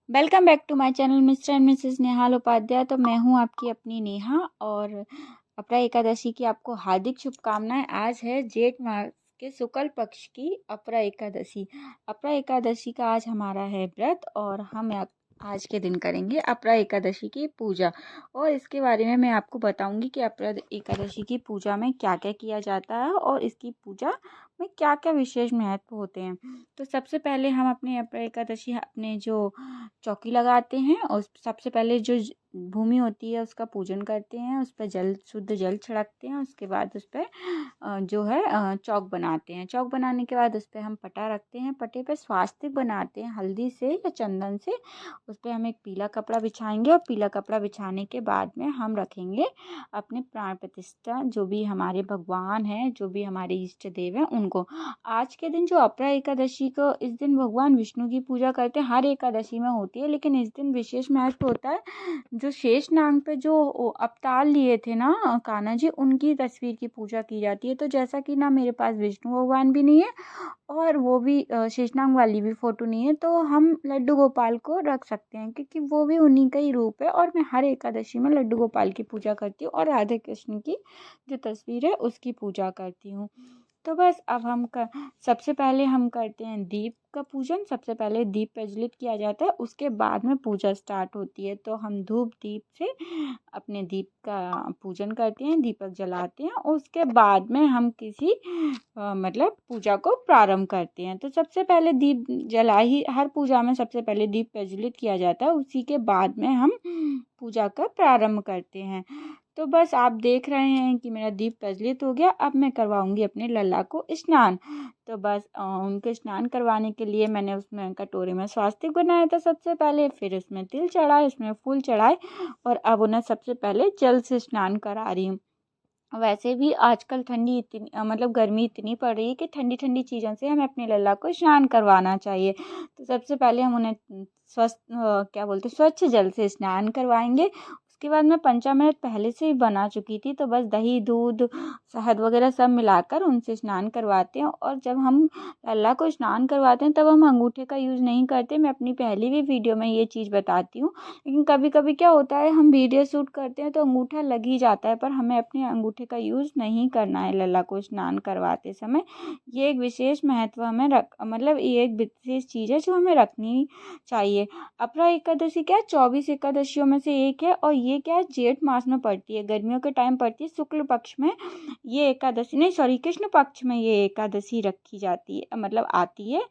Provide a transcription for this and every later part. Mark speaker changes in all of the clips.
Speaker 1: Welcome back to my channel Mr and Mrs Nehal Upadhyay. तो मैं हूं आपकी अपनी नेहा और अपरा एकादशी की आपको हार्दिक शुभकामनाएं। आज है जेठ मास के शुक्ल पक्ष की अपरा एकादशी। अपरा एकादशी का आज हमारा है व्रत और हम आज के दिन करेंगे अपरा एकादशी की पूजा। और इसके बारे में मैं आपको बताऊंगी कि अपरा एकादशी की पूजा में क्या क्या किया जाता है और इसकी पूजा में क्या क्या विशेष महत्व होते हैं। तो सबसे पहले हम अपने अपरा एकादशी अपने जो चौकी लगाते हैं और सबसे पहले जो भूमि होती है उसका पूजन करते हैं, उस पर जल शुद्ध जल छिड़कते हैं। उसके बाद उस पर जो है चौक बनाते हैं। चौक बनाने के बाद उस पर हम पटा रखते हैं। पटे पे स्वास्तिक बनाते हैं हल्दी से या चंदन से। उस पर हम एक पीला कपड़ा बिछाएंगे और पीला कपड़ा बिछाने के बाद में हम रखेंगे अपने प्राण प्रतिष्ठा, जो भी हमारे भगवान हैं, जो भी हमारे इष्ट देव हैं, उनको। आज के दिन जो अपरा एकादशी को, इस दिन भगवान विष्णु की पूजा करते हैं। हर एकादशी में होती है लेकिन इस दिन विशेष महत्व होता है। जो शेष नाग पे जो अवतार लिए थे ना कान्हा जी, उनकी तस्वीर की पूजा की जाती है। तो जैसा कि ना मेरे पास विष्णु भगवान भी नहीं है और वो भी शेषनाग वाली भी फोटो नहीं है, तो हम लड्डू गोपाल को रख सकते हैं क्योंकि वो भी उन्हीं का ही रूप है। और मैं हर एकादशी में लड्डू गोपाल की पूजा करती हूँ और राधा कृष्ण की जो तस्वीर है उसकी पूजा करती हूँ। तो बस अब सबसे पहले हम करते हैं दीप का पूजन। सबसे पहले दीप प्रज्वलित किया जाता है, उसके बाद में पूजा स्टार्ट होती है। तो हम धूप दीप से अपने दीप का पूजन करते हैं, दीपक जलाते हैं। उसके बाद में हम किसी मतलब पूजा को प्रारंभ करते हैं। तो सबसे पहले दीप जला ही हर पूजा में सबसे पहले दीप प्रज्वलित किया जाता है, उसी के बाद में हम पूजा का प्रारंभ करते हैं। तो बस आप देख रहे हैं कि मेरा दीप प्रज्वलित हो गया। अब मैं करवाऊंगी अपने लल्ला को स्नान। तो बस उनके स्नान करवाने के लिए मैंने उसमें कटोरे में स्वास्तिक बनाया था सबसे पहले, फिर उसमें तिल चढ़ाए, उसमें फूल चढ़ाए और अब उन्हें सबसे पहले जल से स्नान करा रही हूँ। वैसे भी आजकल ठंडी इतनी मतलब गर्मी इतनी पड़ रही है कि ठंडी ठंडी चीज़ों से हमें अपने लल्ला को स्नान करवाना चाहिए। तो सबसे पहले हम उन्हें क्या बोलते हैं, स्वच्छ जल से स्नान करवाएंगे। उसके बाद मैं 15 मिनट पहले से ही बना चुकी थी, तो बस दही दूध शहद वगैरह सब मिलाकर उनसे स्नान करवाते हैं। और जब हम लल्ला को स्नान करवाते हैं तब हम अंगूठे का यूज़ नहीं करते। मैं अपनी पहली भी वीडियो में ये चीज़ बताती हूँ। लेकिन कभी कभी क्या होता है, हम वीडियो शूट करते हैं तो अंगूठा लग ही जाता है, पर हमें अपने अंगूठे का यूज़ नहीं करना है लल्ला को स्नान करवाते समय। ये एक विशेष महत्व हमें मतलब ये एक विशेष चीज़ है जो हमें रखनी चाहिए। अपरा एकादशी क्या है, 24 एकादशियों में से एक है और ये क्या है, जेठ मास में पड़ती है, गर्मियों के टाइम पड़ती है, शुक्ल पक्ष में ये एकादशी, नहीं सॉरी, कृष्ण पक्ष में ये एकादशी रखी जाती है, मतलब आती है।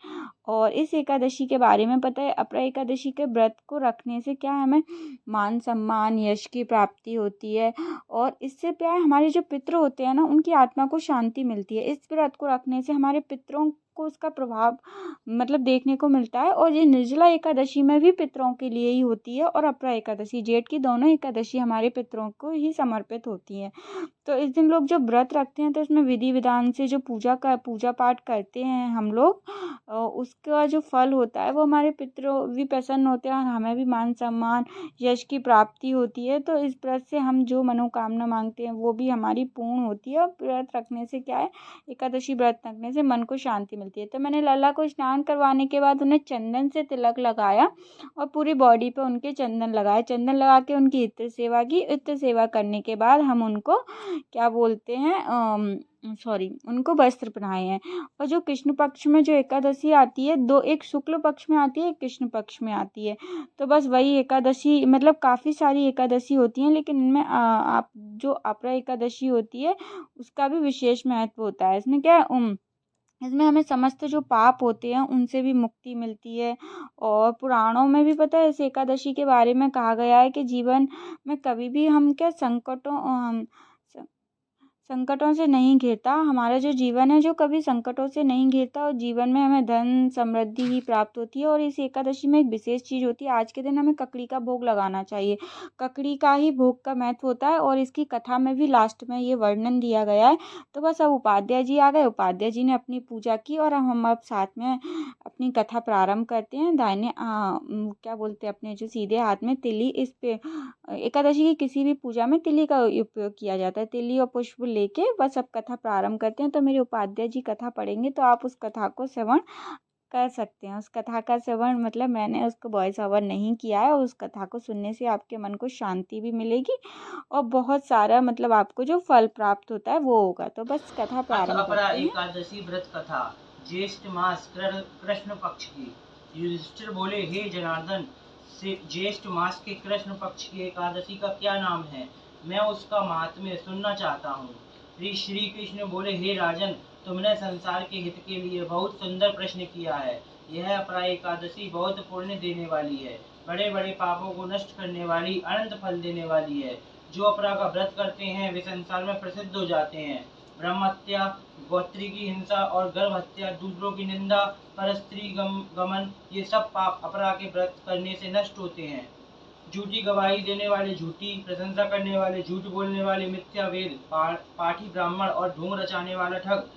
Speaker 1: और इस एकादशी के बारे में पता है, अपरा एकादशी के व्रत को रखने से क्या है, हमें मान सम्मान यश की प्राप्ति होती है। और इससे क्या है, हमारे जो पितृ होते हैं ना, उनकी आत्मा को शांति मिलती है। इस व्रत को रखने से हमारे पितरों को उसका प्रभाव मतलब देखने को मिलता है। और ये निर्जला एकादशी में भी पितरों के लिए ही होती है और अपरा एकादशी, जेठ की दोनों एकादशी हमारे पितरों को ही समर्पित होती है। तो इस दिन लोग जो व्रत रखते हैं तो इसमें विधि विधान से जो पूजा पाठ करते हैं हम लोग, उसका जो फल होता है वो हमारे पितरों भी प्रसन्न होते हैं और हमें भी मान सम्मान यश की प्राप्ति होती है। तो इस व्रत से हम जो मनोकामना मांगते हैं वो भी हमारी पूर्ण होती है। और व्रत रखने से क्या है, एकादशी व्रत रखने से मन को शांति मिलती है। तो मैंने लल्ला को स्नान करवाने के बाद उन्हें चंदन से तिलक लगाया और पूरी बॉडी पे उनके चंदन लगाए। चंदन लगा के उनकी इत्र सेवा की। इत्र सेवा करने के बाद हम उनको क्या बोलते हैं, सॉरी, उनको वस्त्र पहनाए हैं। और जो कृष्ण पक्ष में जो एकादशी आती है, दो, एक शुक्ल पक्ष में आती है, एक कृष्ण पक्ष में आती है। तो बस वही एकादशी, मतलब काफ़ी सारी एकादशी होती हैं लेकिन इनमें आप जो अपरा एकादशी होती है उसका भी विशेष महत्व होता है। इसमें क्या है, इसमें हमें समस्त जो पाप होते हैं उनसे भी मुक्ति मिलती है। और पुराणों में भी पता है, इस एकादशी के बारे में कहा गया है कि जीवन में कभी भी हम क्या संकटों से नहीं घिरता। हमारा जो जीवन है जो कभी संकटों से नहीं घिरता और जीवन में हमें धन समृद्धि ही प्राप्त होती है। और इस एकादशी में एक विशेष चीज़ होती है, आज के दिन हमें ककड़ी का भोग लगाना चाहिए। ककड़ी का ही भोग का महत्व होता है और इसकी कथा में भी लास्ट में ये वर्णन दिया गया है। तो बस अब उपाध्याय जी आ गए, उपाध्याय जी ने अपनी पूजा की और हम अब साथ में अपनी कथा प्रारंभ करते हैं। दाहिने क्या बोलते हैं, अपने जो सीधे हाथ में तिली, इस पे एकादशी की किसी भी पूजा में तिली का उपयोग किया जाता है। तिली और पुष्प लेके बस अब कथा प्रारंभ करते हैं। तो मेरे उपाध्याय जी कथा पढ़ेंगे तो आप उस कथा को श्रवण कर सकते हैं। उस कथा का श्रवण मतलब मैंने उसको वॉइस ओवर नहीं किया है, और उस कथा को सुनने से आपके मन को शांति भी मिलेगी और बहुत सारा मतलब आपको जो फल प्राप्त होता है वो होगा। तो बस कथा
Speaker 2: अथ
Speaker 1: प्रारंभ
Speaker 2: अपरा
Speaker 1: करते हैं।
Speaker 2: एकादशी व्रत कथा ज्येष्ठ मास कृष्ण पक्ष की। युधिष्ठिर बोले, हे जनार्दन, से ज्येष्ठ मास के कृष्ण पक्ष की एकादशी का क्या नाम है? मैं उसका महात्म्य सुनना चाहता हूँ। श्री कृष्ण बोले, हे राजन, तुमने संसार के हित के लिए बहुत सुंदर प्रश्न किया है। यह अपरा एकादशी बहुत पुण्य देने वाली है, बड़े बड़े पापों को नष्ट करने वाली, अनंत फल देने वाली है। जो अपरा का व्रत करते हैं वे संसार में प्रसिद्ध हो जाते हैं। ब्रह्महत्या, गोत्री की हिंसा और गर्भ हत्या, दूसरों की निंदा, परस्त्री गमन, ये सब पाप अपरा के व्रत करने से नष्ट होते हैं। झूठी गवाही देने वाले झूठी, प्रशंसा करने वाले, झूठ बोलने वाले, मिथ्या वेद पाठी ब्राह्मण और ढोंग रचाने वाला ठग,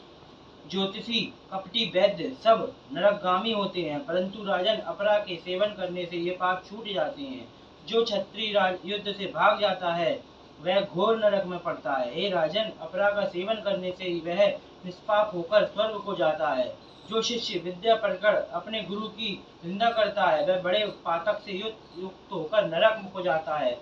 Speaker 2: ज्योतिषी, कपटी वैद्य सब नरकगामी होते हैं। परंतु राजन, अपरा के सेवन करने से ये पाप छूट जाते हैं। जो क्षत्रिय युद्ध से भाग जाता है वह घोर नरक में पड़ता है। हे राजन, अपरा का सेवन करने से वह निष्पाप होकर स्वर्ग को जाता है। जो शिष्य विद्या पढ़कर अपने गुरु की निंदा करता है वह बड़े पातक से युक्त होकर नरक को जाता है।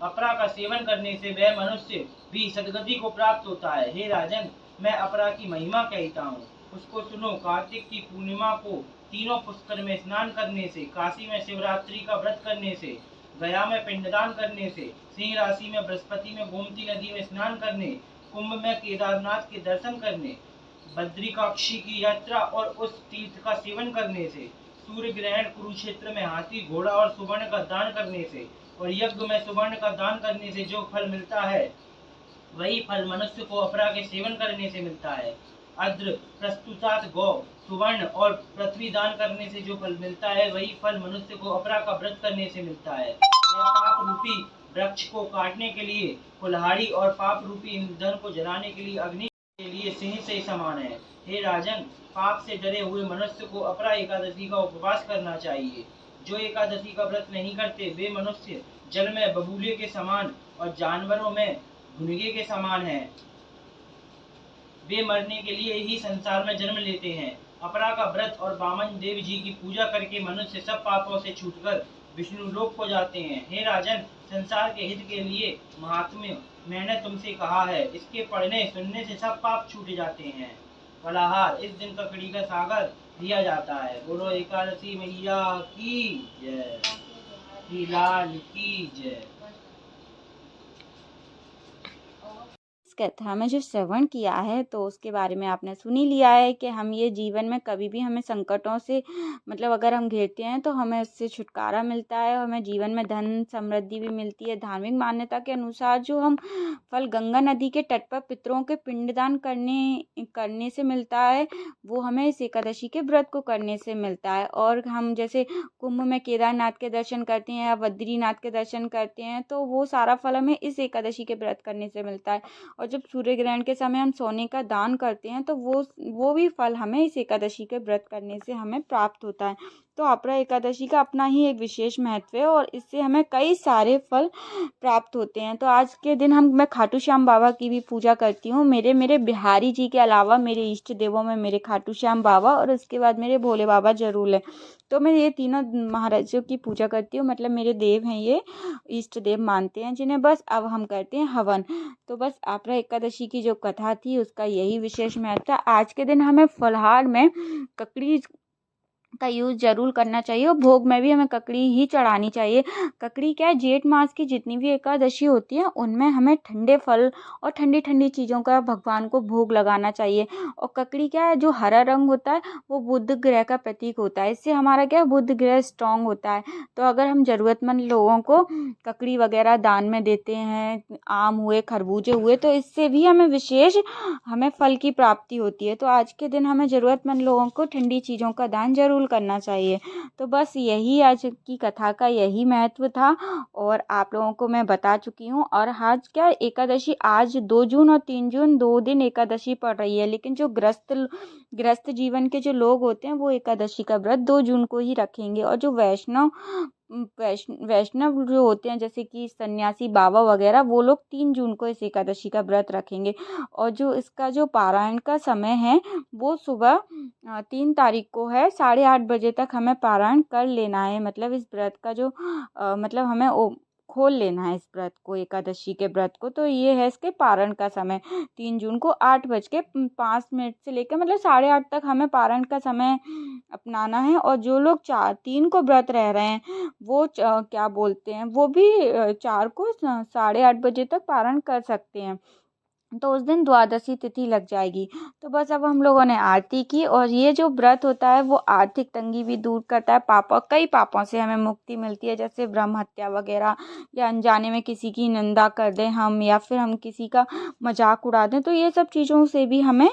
Speaker 2: अपरा का सेवन करने से वह मनुष्य भी सदगति को प्राप्त होता है। हे राजन, मैं अपरा की महिमा कहता हूँ, उसको सुनो। कार्तिक की पूर्णिमा को तीनों पुष्कर में स्नान करने से, काशी में शिवरात्रि का व्रत करने से, गया में पिंडदान करने से, सिंह राशि में बृहस्पति में गोमती नदी में स्नान करने, कुंभ में केदारनाथ के दर्शन करने, बद्रिकाक्षी की यात्रा और उस तीर्थ का सेवन करने से, सूर्य ग्रहण, कुरुक्षेत्र में हाथी घोड़ा और सुवर्ण का दान करने से और यज्ञ में सुवर्ण का दान करने से जो फल मिलता है वही फल मनुष्य को अपरा के सेवन करने से मिलता है। अद्र, प्रस्तुतात गौ, सुवर्ण और पृथ्वी दान करने से जो फल मिलता है वही फल मनुष्य को अपरा का व्रत करने से मिलता है। यह पाप रूपी वृक्ष को काटने के लिए कुल्हाड़ी और पाप रूपी ईंधन को जलाने के लिए अग्नि के लिए सिंह से समान है। हे राजन, पाप से डरे हुए मनुष्य को अपरा एकादशी का उपवास करना चाहिए। जो एकादशी का व्रत नहीं करते वे मनुष्य जल में बबूले के समान और जानवरों में भुनगे के समान है। वे मरने के लिए ही संसार में जन्म लेते हैं। अपरा का व्रत और वामन देव जी की पूजा करके मनुष्य सब पापों से छूटकर विष्णु लोक को जाते हैं। हे राजन, संसार के हित के लिए महात्म्य मैंने तुमसे कहा है, इसके पढ़ने सुनने से सब पाप छूट जाते हैं। फलाहार, इस दिन ककड़ी का सागर दिया जाता है। बोलो एकादशी मैया की जय, श्री लाल की जय।
Speaker 1: इस कथा में जो श्रवण किया है तो उसके बारे में आपने सुन ही लिया है कि हम ये जीवन में कभी भी हमें संकटों से मतलब अगर हम घिरते हैं तो हमें उससे छुटकारा मिलता है, हमें जीवन में धन समृद्धि भी मिलती है। धार्मिक मान्यता के अनुसार जो हम फल गंगा नदी के तट पर पितरों के पिंडदान करने से मिलता है वो हमें इस एकादशी के व्रत को करने से मिलता है। और हम जैसे कुंभ में केदारनाथ के दर्शन करते हैं या बद्रीनाथ के दर्शन करते हैं तो वो सारा फल हमें इस एकादशी के व्रत करने से मिलता है। और जब सूर्य ग्रहण के समय हम सोने का दान करते हैं तो वो भी फल हमें इस एकादशी के व्रत करने से हमें प्राप्त होता है। तो अपरा एकादशी का अपना ही एक विशेष महत्व है और इससे हमें कई सारे फल प्राप्त होते हैं। तो आज के दिन मैं खाटू श्याम बाबा की भी पूजा करती हूँ। मेरे बिहारी जी के अलावा मेरे इष्ट देवों में मेरे खाटू श्याम बाबा और उसके बाद मेरे भोले बाबा जरूर है। तो मैं ये तीनों महाराजों की पूजा करती हूँ, मतलब मेरे देव हैं, ये इष्ट देव मानते हैं जिन्हें। बस अब हम करते हैं हवन। तो बस अपरा एकादशी की जो कथा थी उसका यही विशेष महत्व था। आज के दिन हमें फलाहार में ककड़ी का यूज़ ज़रूर करना चाहिए और भोग में भी हमें ककड़ी ही चढ़ानी चाहिए। ककड़ी क्या है, जेठ मास की जितनी भी एकादशी होती है उनमें हमें ठंडे फल और ठंडी ठंडी चीज़ों का भगवान को भोग लगाना चाहिए। और ककड़ी क्या है, जो हरा रंग होता है वो बुध ग्रह का प्रतीक होता है, इससे हमारा क्या है बुध ग्रह स्ट्रांग होता है। तो अगर हम ज़रूरतमंद लोगों को ककड़ी वगैरह दान में देते हैं, आम हुए खरबूजे हुए, तो इससे भी हमें फल की प्राप्ति होती है। तो आज के दिन हमें ज़रूरतमंद लोगों को ठंडी चीज़ों का दान जरूर करना चाहिए। तो बस यही आज की कथा का यही महत्व था और आप लोगों को मैं बता चुकी हूँ। और आज क्या एकादशी, आज 2 जून और 3 जून 2 दिन एकादशी पड़ रही है, लेकिन जो ग्रस्त जीवन के जो लोग होते हैं वो एकादशी का व्रत 2 जून को ही रखेंगे। और जो वैष्णव वैष्णव जो होते हैं जैसे कि सन्यासी बाबा वगैरह, वो लोग 3 जून को इस एकादशी का व्रत रखेंगे। और जो इसका जो पारायण का समय है वो सुबह 3 तारीख को है, 8:30 बजे तक हमें पारायण कर लेना है। मतलब इस व्रत का जो मतलब हमें खोल लेना है इस व्रत को, एकादशी के व्रत को। तो ये है इसके पारण का समय, 3 जून को 8:05 से लेकर मतलब 8:30 तक हमें पारण का समय अपनाना है। और जो लोग 3 को व्रत रह रहे हैं वो क्या बोलते हैं, वो भी 4 को 8:30 बजे तक पारण कर सकते हैं। तो उस दिन द्वादशी तिथि लग जाएगी। तो बस अब हम लोगों ने आरती की, और ये जो व्रत होता है वो आर्थिक तंगी भी दूर करता है, कई पापों से हमें मुक्ति मिलती है, जैसे ब्रह्म हत्या वगैरह, या अनजाने में किसी की निंदा कर दें हम, या फिर हम किसी का मजाक उड़ा दें, तो ये सब चीज़ों से भी हमें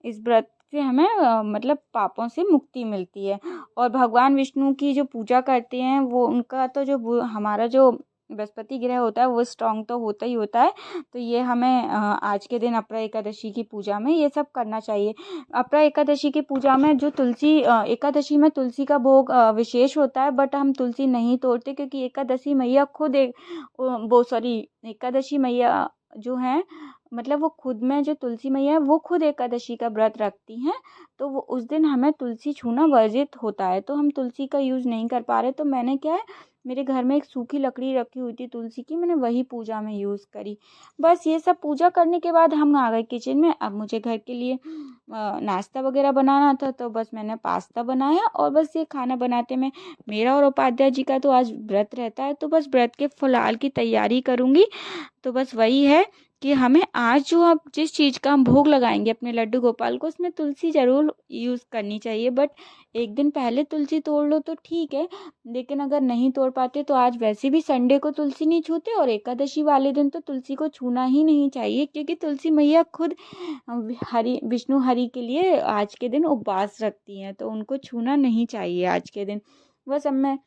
Speaker 1: इस व्रत से हमें मतलब पापों से मुक्ति मिलती है। और भगवान विष्णु की जो पूजा करते हैं वो उनका तो जो हमारा जो बृहस्पति ग्रह होता है वो स्ट्रांग तो होता ही होता है। तो ये हमें आज के दिन अपरा एकादशी की पूजा में ये सब करना चाहिए। अपरा एकादशी की पूजा में जो एकादशी में तुलसी का भोग विशेष होता है, बट हम तुलसी नहीं तोड़ते, क्योंकि एकादशी मैया खुद एकादशी मैया जो है, मतलब वो खुद में जो तुलसी मैया है वो खुद एकादशी का व्रत रखती हैं। तो वो उस दिन हमें तुलसी छूना वर्जित होता है, तो हम तुलसी का यूज़ नहीं कर पा रहे। तो मैंने क्या है, मेरे घर में एक सूखी लकड़ी रखी हुई थी तुलसी की, मैंने वही पूजा में यूज़ करी। बस ये सब पूजा करने के बाद हम आ गए किचन में। अब मुझे घर के लिए नाश्ता वगैरह बनाना था, तो बस मैंने पास्ता बनाया। और बस ये खाना बनाते में मेरा और उपाध्याय जी का तो आज व्रत रहता है, तो बस व्रत के फलाहार की तैयारी करूँगी। तो बस वही है कि हमें आज जो आप जिस चीज़ का हम भोग लगाएंगे अपने लड्डू गोपाल को, उसमें तुलसी ज़रूर यूज़ करनी चाहिए। बट एक दिन पहले तुलसी तोड़ लो तो ठीक है, लेकिन अगर नहीं तोड़ पाते तो आज वैसे भी संडे को तुलसी नहीं छूते, और एकादशी वाले दिन तो तुलसी को छूना ही नहीं चाहिए, क्योंकि तुलसी मैया खुद विष्णु हरि के लिए आज के दिन उपवास रखती हैं, तो उनको छूना नहीं चाहिए आज के दिन। बस अब मैं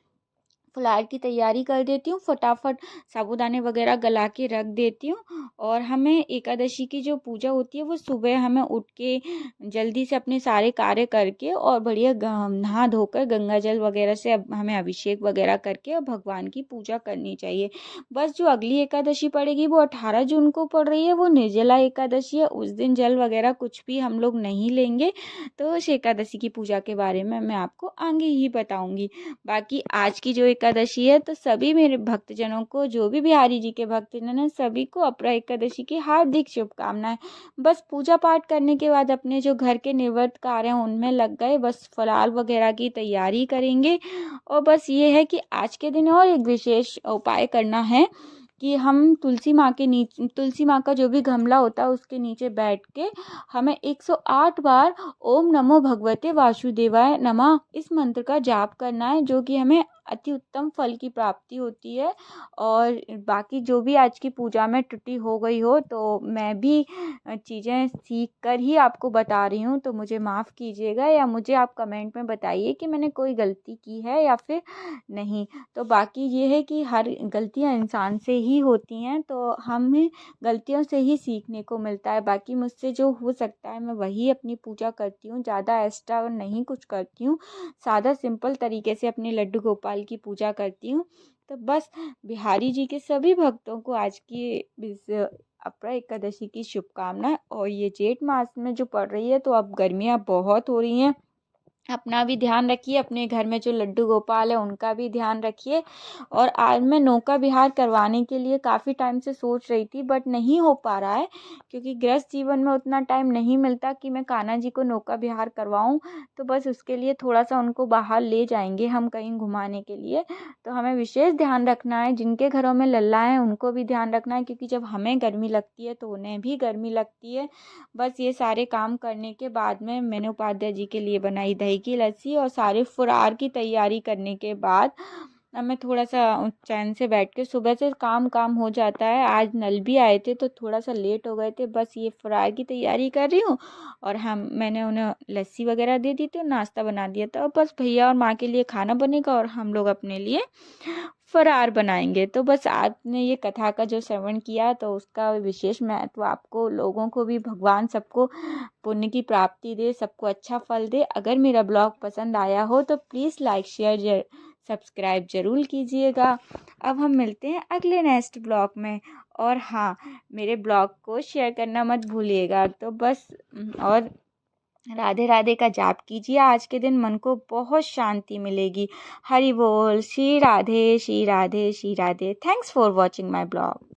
Speaker 1: फलाहार की तैयारी कर देती हूँ, फटाफट साबूदाने वगैरह गला के रख देती हूँ। और हमें एकादशी की जो पूजा होती है वो सुबह हमें उठ के जल्दी से अपने सारे कार्य करके और बढ़िया नहा धोकर गंगा जल वगैरह से अब हमें अभिषेक वगैरह करके और भगवान की पूजा करनी चाहिए। बस जो अगली एकादशी पड़ेगी वो 18 जून को पड़ रही है, वो निर्जला एकादशी है। उस दिन जल वगैरह कुछ भी हम लोग नहीं लेंगे। तो उस एकादशी की पूजा के बारे में मैं आपको आगे ही बताऊंगी। बाकी आज की जो एकादशी है, तो सभी मेरे भक्तजनों को, जो भी बिहारी जी के भक्तजन हैं, सभी को अपरा एकादशी की हार्दिक शुभकामनाएं। बस पूजा पाठ करने के बाद अपने जो घर के निवृत्त कार्य हैं उनमें लग गए, बस फलाहार वगैरह की तैयारी करेंगे। और बस ये है कि आज के दिन और एक विशेष उपाय करना है कि हम तुलसी माँ का जो भी गमला होता है उसके नीचे बैठ के हमें 108 बार ओम नमो भगवते वासुदेवाय नमः इस मंत्र का जाप करना है, जो कि हमें अति उत्तम फल की प्राप्ति होती है। और बाकी जो भी आज की पूजा में त्रुटि हो गई हो तो मैं भी चीज़ें सीख कर ही आपको बता रही हूँ, तो मुझे माफ़ कीजिएगा, या मुझे आप कमेंट में बताइए कि मैंने कोई गलती की है या फिर नहीं। तो बाकी ये है कि हर गलतियाँ इंसान से ही होती हैं, तो हमें गलतियों से ही सीखने को मिलता है। बाकी मुझसे जो हो सकता है मैं वही अपनी पूजा करती हूँ, ज़्यादा एक्स्ट्रा नहीं कुछ करती हूँ, सादा सिंपल तरीके से अपने लड्डू गोपाल की पूजा करती हूँ। तो बस बिहारी जी के सभी भक्तों को आज की इस अपरा एकादशी की शुभकामनाएं। और ये जेठ मास में जो पड़ रही है, तो अब गर्मियाँ बहुत हो रही हैं, अपना भी ध्यान रखिए, अपने घर में जो लड्डू गोपाल है उनका भी ध्यान रखिए। और आज मैं नौका विहार करवाने के लिए काफ़ी टाइम से सोच रही थी, बट नहीं हो पा रहा है, क्योंकि गृहस्थ जीवन में उतना टाइम नहीं मिलता कि मैं कान्हा जी को नौका विहार करवाऊं। तो बस उसके लिए थोड़ा सा उनको बाहर ले जाएंगे हम कहीं घुमाने के लिए। तो हमें विशेष ध्यान रखना है, जिनके घरों में लल्ला है उनको भी ध्यान रखना है, क्योंकि जब हमें गर्मी लगती है तो उन्हें भी गर्मी लगती है। बस ये सारे काम करने के बाद में मैंने उपाध्याय जी के लिए बनाई दही की लस्सी, और सारे फुरार की तैयारी करने के बाद अब मैं थोड़ा सा चैन से बैठ के, सुबह से काम हो जाता है, आज नल भी आए थे तो थोड़ा सा लेट हो गए थे। बस ये फुरार की तैयारी कर रही हूँ, और मैंने उन्हें लस्सी वगैरह दे दी थी और नाश्ता बना दिया था। और बस भैया और माँ के लिए खाना बनेगा और हम लोग अपने लिए फरार बनाएंगे। तो बस आपने ये कथा का जो श्रवण किया, तो उसका विशेष महत्व आपको लोगों को भी भगवान सबको पुण्य की प्राप्ति दे, सबको अच्छा फल दे। अगर मेरा ब्लॉग पसंद आया हो तो प्लीज़ लाइक शेयर सब्सक्राइब ज़रूर कीजिएगा। अब हम मिलते हैं अगले नेक्स्ट ब्लॉग में। और हाँ, मेरे ब्लॉग को शेयर करना मत भूलिएगा। तो बस और राधे राधे का जाप कीजिए। आज के दिन मन को बहुत शांति मिलेगी। हरि बोल। Shri Radhe Shri Radhe Shri Radhe. Thanks for watching my blog.